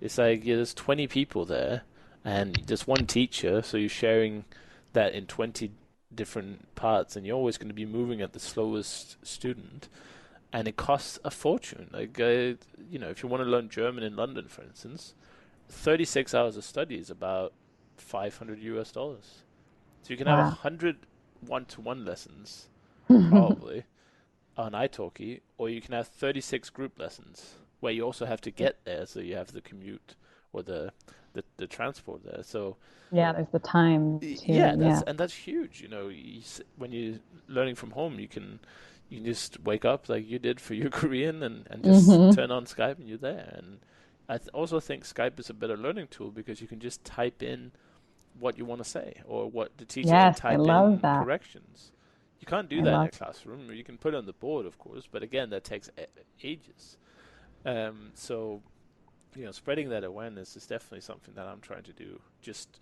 It's like, yeah, there's 20 people there, and there's one teacher, so you're sharing that in 20 different parts, and you're always going to be moving at the slowest student, and it costs a fortune. Like, if you want to learn German in London, for instance, 36 hours of study is about $500. So you can have Wow. 100 one-to-one lessons, probably, on italki, or you can have 36 group lessons where you also have to get there, so you have the commute or the transport there. So Yeah, there's the time yeah, too. Yeah. that's huge. When you're learning from home, you can just wake up like you did for your Korean and just Hmm. turn on Skype and you're there. And also think Skype is a better learning tool because you can just type in what you want to say or what the teacher can Yes, I type love in that. corrections. You can't do I that in love. a classroom. You can put it on the board, of course, but again, that takes ages. So spreading that awareness is definitely something that I'm trying to do, just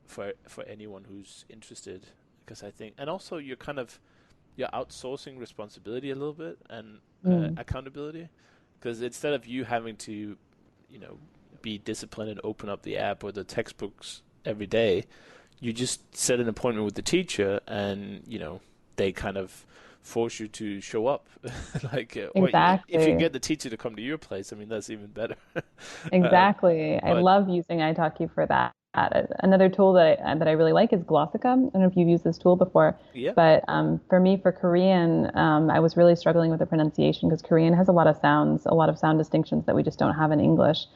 for anyone who's interested, because I think, and also you're outsourcing responsibility a little bit and Mm. accountability, because instead of you having to, you know, be disciplined and open up the app or the textbooks every day, you just set an appointment with the teacher, and they kind of force you to show up. Like, or if you can Exactly. get the teacher to come to your place, I mean, that's even better. Exactly. I But love using italki for that. Another tool that I really like is Glossica. I don't know if you've used this tool before, yeah, but for me, for Korean, I was really struggling with the pronunciation because Korean has a lot of sounds, a lot of sound distinctions that we just don't have in English.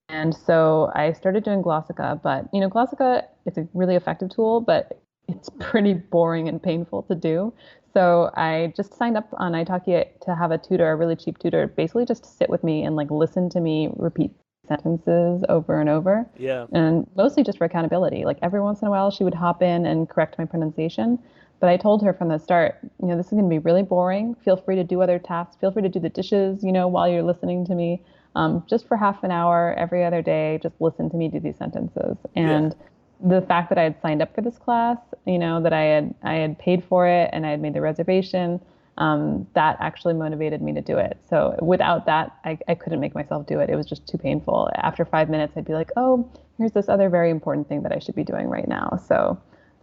And so I started doing Glossica, but Glossica is a really effective tool, but it's pretty boring and painful to do. So I just signed up on italki to have a tutor, a really cheap tutor, basically just to sit with me and like listen to me repeat sentences over and over, yeah, and mostly just for accountability. Like every once in a while, she would hop in and correct my pronunciation. But I told her from the start, this is going to be really boring. Feel free to do other tasks. Feel free to do the dishes, while you're listening to me. Just for half an hour every other day, just listen to me do these sentences. yeah. And the fact that I had signed up for this class, that I had paid for it and I had made the reservation, that actually motivated me to do it. So without that, I couldn't make myself do it. It was just too painful. After 5 minutes, I'd be like, oh, here's this other very important thing that I should be doing right now. So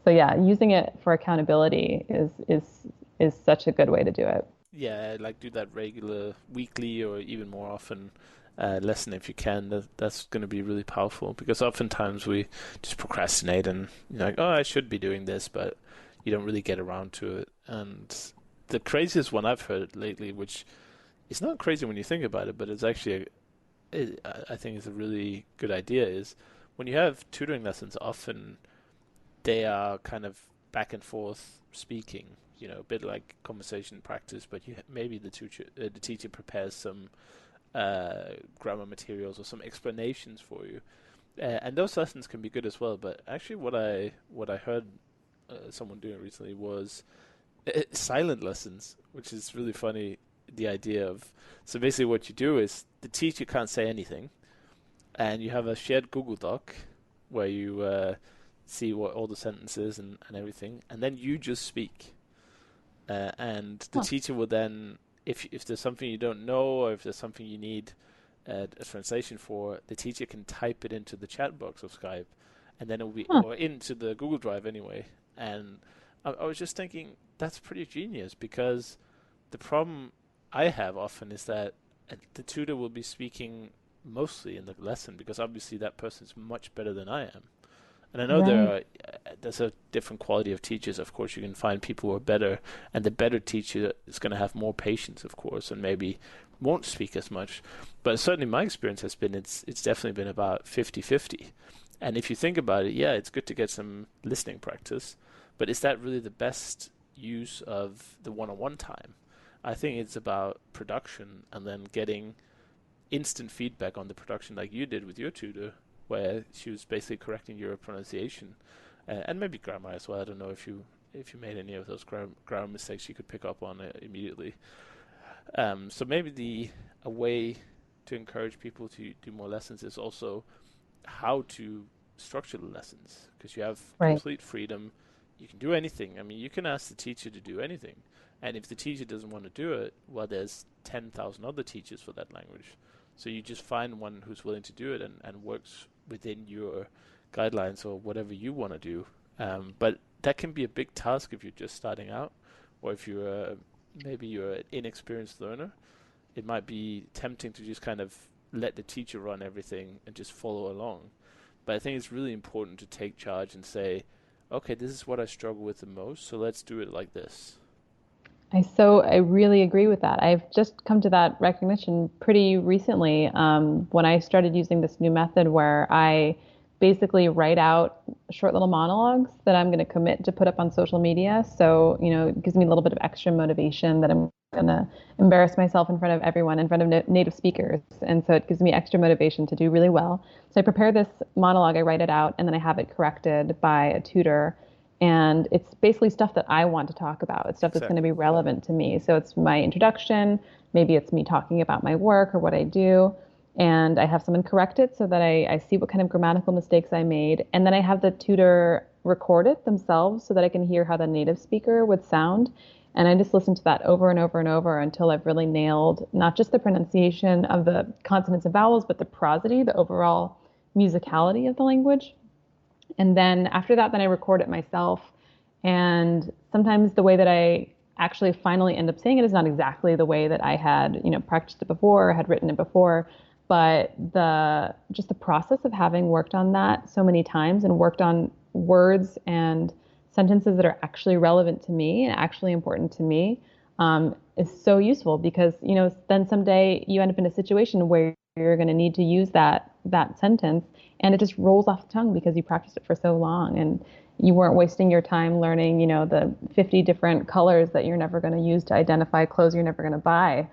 yeah, using it for accountability is such a good way to do it. Yeah, like do that regular, weekly, or even more often lesson if you can. That's going to be really powerful because oftentimes we just procrastinate and you're like, oh, I should be doing this, but you don't really get around to it. And the craziest one I've heard lately, which is not crazy when you think about it, but it's actually, I think it's a really good idea, is when you have tutoring lessons, often they are kind of back and forth speaking, a bit like conversation practice, but maybe the teacher prepares some grammar materials or some explanations for you, and those lessons can be good as well. But actually, what I heard someone doing recently was silent lessons, which is really funny. The idea of so basically what you do is the teacher can't say anything, and you have a shared Google Doc where you see what all the sentences and everything, and then you just speak. And the Huh. teacher will then, if there's something you don't know or if there's something you need a translation for, the teacher can type it into the chat box of Skype, and then it will be Huh. or into the Google Drive anyway. And I was just thinking that's pretty genius because the problem I have often is that the tutor will be speaking mostly in the lesson because obviously that person is much better than I am. And I know Right. there's a different quality of teachers. Of course, you can find people who are better, and the better teacher is going to have more patience, of course, and maybe won't speak as much. But certainly my experience has been it's definitely been about 50-50. And if you think about it, yeah, it's good to get some listening practice, but is that really the best use of the one-on-one time? I think it's about production and then getting instant feedback on the production like you did with your tutor, where she was basically correcting your pronunciation and maybe grammar as well. I don't know if you made any of those grammar mistakes you could pick up on it immediately. So maybe the a way to encourage people to do more lessons is also how to structure the lessons because you have Right. complete freedom. You can do anything. I mean, you can ask the teacher to do anything. And if the teacher doesn't want to do it, well, there's 10,000 other teachers for that language. So you just find one who's willing to do it and works within your guidelines or whatever you want to do. But that can be a big task if you're just starting out, or if maybe you're an inexperienced learner. It might be tempting to just kind of let the teacher run everything and just follow along. But I think it's really important to take charge and say, okay, this is what I struggle with the most, so let's do it like this. I really agree with that. I've just come to that recognition pretty recently when I started using this new method where I basically write out short little monologues that I'm going to commit to put up on social media. So, it gives me a little bit of extra motivation that I'm going to embarrass myself in front of everyone, in front of native speakers. And so it gives me extra motivation to do really well. So I prepare this monologue, I write it out, and then I have it corrected by a tutor, and it's basically stuff that I want to talk about. It's stuff that's going to be Exactly. relevant to me. So it's my introduction. Maybe it's me talking about my work or what I do. And I have someone correct it so that I see what kind of grammatical mistakes I made. And then I have the tutor record it themselves so that I can hear how the native speaker would sound. And I just listen to that over and over and over until I've really nailed not just the pronunciation of the consonants and vowels, but the prosody, the overall musicality of the language. And then after that, then I record it myself. And sometimes the way that I actually finally end up saying it is not exactly the way that I had, practiced it before or had written it before. But the process of having worked on that so many times and worked on words and sentences that are actually relevant to me and actually important to me is so useful because then someday you end up in a situation where you're going to need to use that sentence, and it just rolls off the tongue because you practiced it for so long and you weren't wasting your time learning the 50 different colors that you're never going to use to identify clothes you're never going to buy,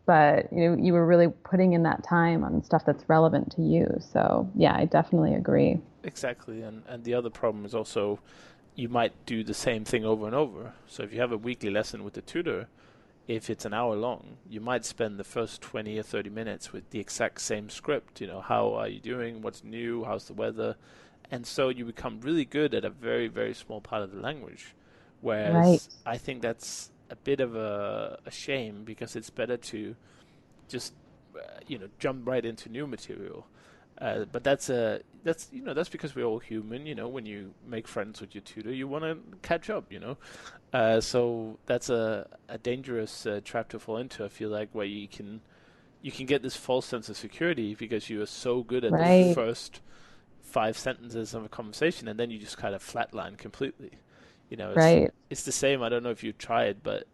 but you were really putting in that time on stuff that's relevant to you. So yeah, I definitely agree. Exactly. And the other problem is also you might do the same thing over and over. So if you have a weekly lesson with the tutor, if it's an hour long, you might spend the first 20 or 30 minutes with the exact same script. How are you doing? What's new? How's the weather? And so you become really good at a very, very small part of the language. Right. Whereas I think that's a bit of a shame because it's better to just jump right into new material. But that's because we're all human. When you make friends with your tutor, you want to catch up. So that's a dangerous trap to fall into. I feel like where you can get this false sense of security because you are so good at the Right. first five sentences of a conversation, and then you just kind of flatline completely. It's Right. it's the same. I don't know if you tried, but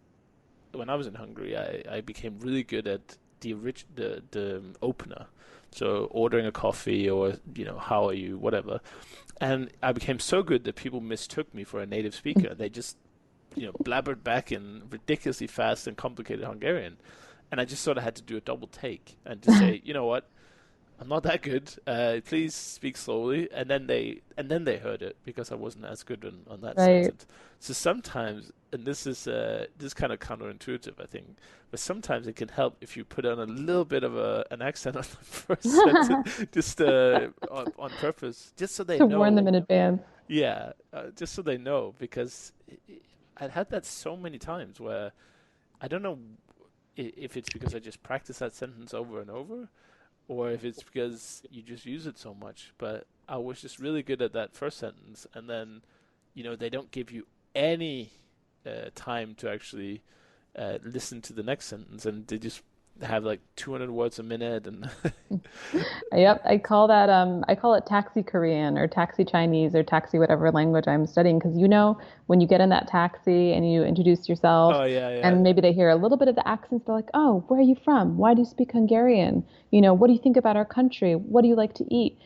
when I was in Hungary, I became really good at the opener. So ordering a coffee or how are you, whatever. And I became so good that people mistook me for a native speaker. They just blabbered back in ridiculously fast and complicated Hungarian, and I just sort of had to do a double take and to say, you know what, I'm not that good. Please speak slowly. And then they heard it because I wasn't as good on that Right. sentence. So sometimes, and this is kind of counterintuitive, I think, but sometimes it can help if you put on a little bit of an accent on the first sentence, just on purpose, just so they To warn them know. in advance. Yeah, just so they know, because I've had that so many times where I don't know if it's because I just practice that sentence over and over, or if it's because you just use it so much. But I was just really good at that first sentence, and then, they don't give you any time to actually listen to the next sentence, and they just have like 200 words a minute, and Yep, I call it taxi Korean or taxi Chinese or taxi whatever language I'm studying because when you get in that taxi and you introduce yourself oh yeah, yeah, and maybe they hear a little bit of the accents, they're like, "Oh, where are you from? Why do you speak Hungarian? What do you think about our country? What do you like to eat?"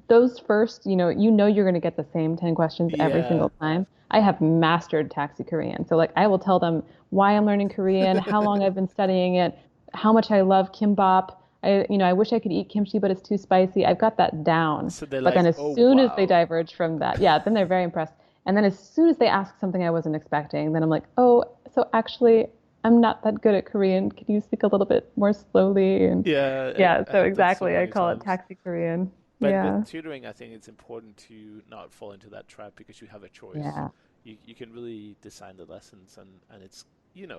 Those first, you're going to get the same 10 questions every yeah. single time. I have mastered taxi Korean. So like I will tell them why I'm learning Korean, how long I've been studying it, how much I love kimbap. I wish I could eat kimchi, but it's too spicy. I've got that down. So they're But then like, as oh soon as they wow, diverge from that, yeah, then they're very impressed. And then as soon as they ask something I wasn't expecting, then I'm like, oh, so actually, I'm not that good at Korean. Can you speak a little bit more slowly? And yeah. yeah, I so had that so exactly. I many call it times. taxi Korean. But with Yeah. tutoring, I think it's important to not fall into that trap because you have a choice. Yeah. You can really design the lessons, and it's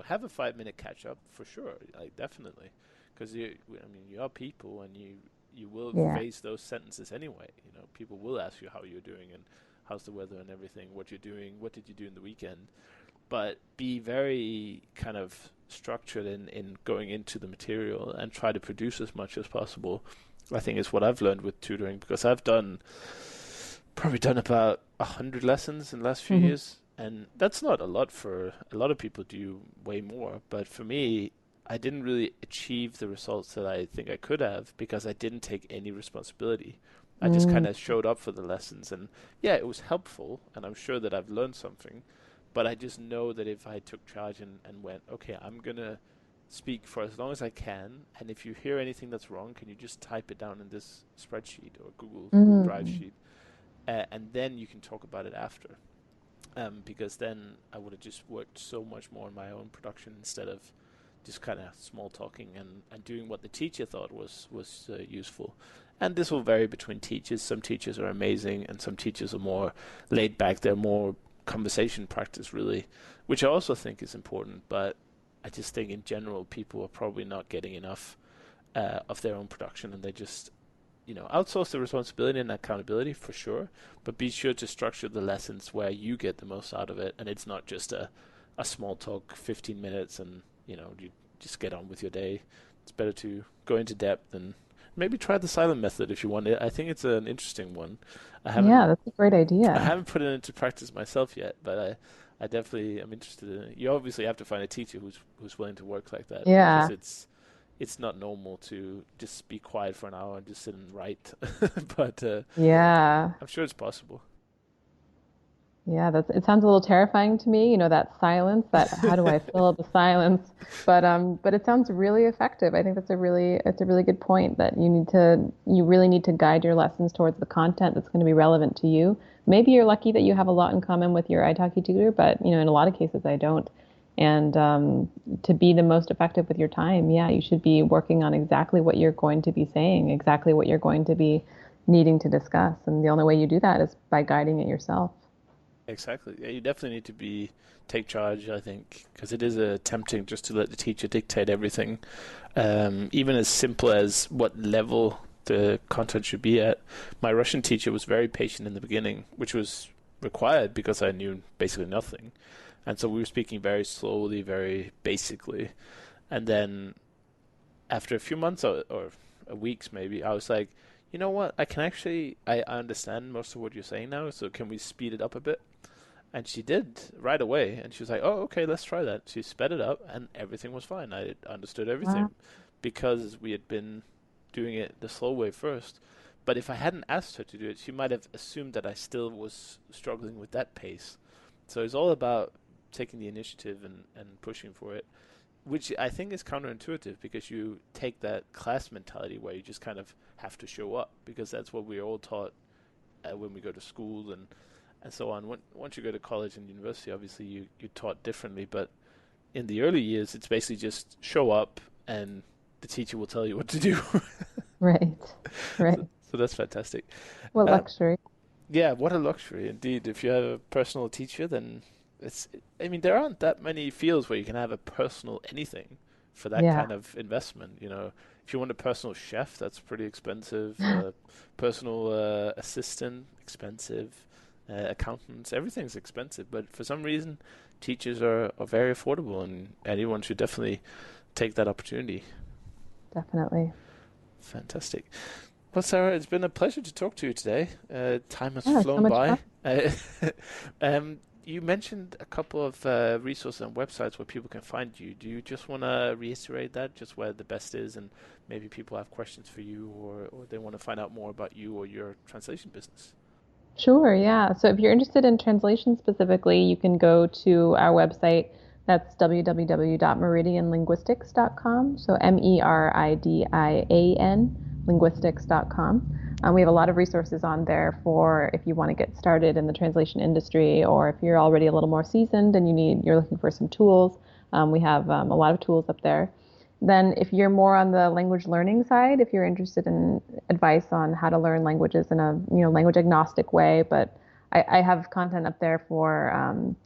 have a 5 minute catch up for sure, like definitely, because I mean you are people and you will Yeah. face those sentences anyway. People will ask you how you're doing and how's the weather and everything, what you're doing, what did you do in the weekend. But be very kind of structured in going into the material and try to produce as much as possible. I think is what I've learned with tutoring because I've probably done about 100 lessons in the last few Hmm. years, and that's not a lot. For a lot of people do way more, but for me, I didn't really achieve the results that I think I could have because I didn't take any responsibility. I just kind Mm, of showed up for the lessons, and yeah, it was helpful, and I'm sure that I've learned something, but I just know that if I took charge and went, okay, I'm gonna speak for as long as I can, and if you hear anything that's wrong, can you just type it down in this spreadsheet or Google Drive mm. sheet, and then you can talk about it after. Because then I would have just worked so much more on my own production instead of just kind of small talking and doing what the teacher thought was useful. And this will vary between teachers. Some teachers are amazing, and some teachers are more laid back. They're more conversation practice, really, which I also think is important. But I just think in general, people are probably not getting enough of their own production, and they just outsource the responsibility and accountability for sure, but be sure to structure the lessons where you get the most out of it, and it's not just a small talk, 15 minutes, and you just get on with your day. It's better to go into depth and maybe try the silent method if you want it. I think it's an interesting one. I Yeah, haven't that's a great I idea. haven't put it into practice myself yet, but I definitely am interested in it. You obviously have to find a teacher who's willing to work like that because Yeah. it's not normal to just be quiet for an hour and just sit and write. But Yeah. I'm sure it's possible. Yeah, it sounds a little terrifying to me, that silence, that how do I fill the silence? But it sounds really effective. I think it's a really good point that you really need to guide your lessons towards the content that's going to be relevant to you. Maybe you're lucky that you have a lot in common with your italki tutor, but in a lot of cases I don't. And to be the most effective with your time, yeah, you should be working on exactly what you're going to be saying, exactly what you're going to be needing to discuss. And the only way you do that is by guiding it yourself. Exactly. Yeah, you definitely need to take charge, I think, because it is tempting just to let the teacher dictate everything, even as simple as what level the content should be at. My Russian teacher was very patient in the beginning, which was required because I knew basically nothing. And so we were speaking very slowly, very basically. And then after a few months or weeks maybe, I was like, you know what? I understand most of what you're saying now, so can we speed it up a bit? And she did right away. And she was like, oh, okay, let's try that. She sped it up and everything was fine. I understood Wow. everything because we had been doing it the slow way first. But if I hadn't asked her to do it, she might have assumed that I still was struggling with that pace. So it's all about taking the initiative and pushing for it, which I think is counterintuitive because you take that class mentality where you just kind of have to show up because that's what we're all taught when we go to school and so on. Once you go to college and university, obviously you're taught differently, but in the early years, it's basically just show up and the teacher will tell you what to do. Right. Right. So that's fantastic. What Uh, luxury. yeah, what a luxury indeed. If you have a personal teacher, then it's, I mean, there aren't that many fields where you can have a personal anything for that Yeah. kind of investment. If you want a personal chef, that's pretty expensive. Personal assistant, expensive. Accountants, everything's expensive. But for some reason, teachers are very affordable, and anyone should definitely take that opportunity. Definitely. Fantastic. Well, Sarah, it's been a pleasure to talk to you today. Time has Yeah, so flown much fun. by. You mentioned a couple of resources and websites where people can find you. Do you just want to reiterate that, just where the best is, and maybe people have questions for you, or they want to find out more about you or your translation business? Sure, yeah. So if you're interested in translation specifically, you can go to our website. That's www.meridianlinguistics.com. So Meridian linguistics.com. We have a lot of resources on there for if you want to get started in the translation industry, or if you're already a little more seasoned and you're looking for some tools. We have a lot of tools up there. Then, if you're more on the language learning side, if you're interested in advice on how to learn languages in a language agnostic way, but I have content up there for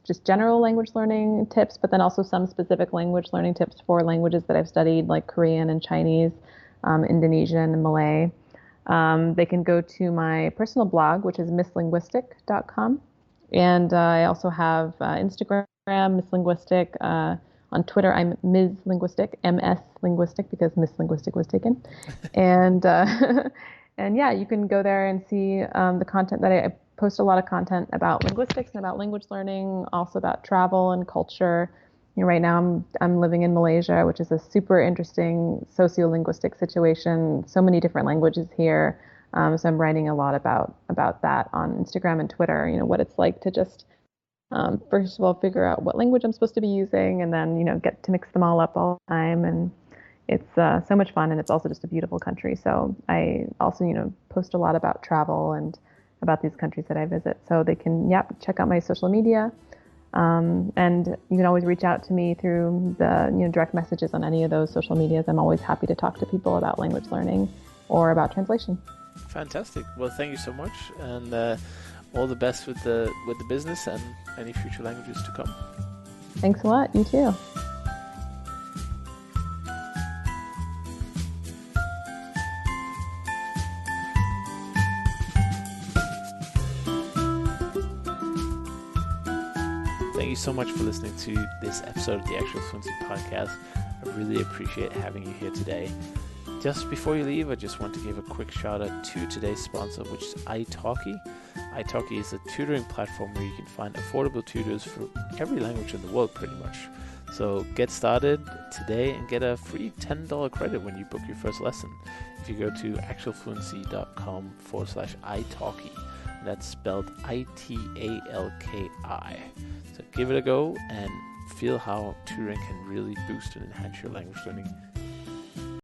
just general language learning tips, but then also some specific language learning tips for languages that I've studied, like Korean and Chinese, Indonesian and Malay. They can go to my personal blog, which is misslinguistic.com. And I also have Instagram, Miss Linguistic. On Twitter, I'm Ms. Linguistic, MS Linguistic, because Miss Linguistic was taken. And and yeah, you can go there and see the content that I post a lot of content about linguistics and about language learning, also about travel and culture. Right now I'm living in Malaysia, which is a super interesting sociolinguistic situation. So many different languages here. So I'm writing a lot about that on Instagram and Twitter. What it's like to just first of all figure out what language I'm supposed to be using, and then get to mix them all up all the time. And it's so much fun, and it's also just a beautiful country. So I also post a lot about travel and about these countries that I visit. So they can check out my social media. And you can always reach out to me through the direct messages on any of those social medias. I'm always happy to talk to people about language learning or about translation. Fantastic. Well, thank you so much, and all the best with the business and any future languages to come. Thanks a lot. You too. Thank you so much for listening to this episode of the Actual Fluency Podcast. I really appreciate having you here today. Just before you leave, I just want to give a quick shout out to today's sponsor, which is italki. Italki is a tutoring platform where you can find affordable tutors for every language in the world, pretty much. So get started today and get a free $10 credit when you book your first lesson. If you go to actualfluency.com/italki, that's spelled Italki. So give it a go and feel how tutoring can really boost and enhance your language learning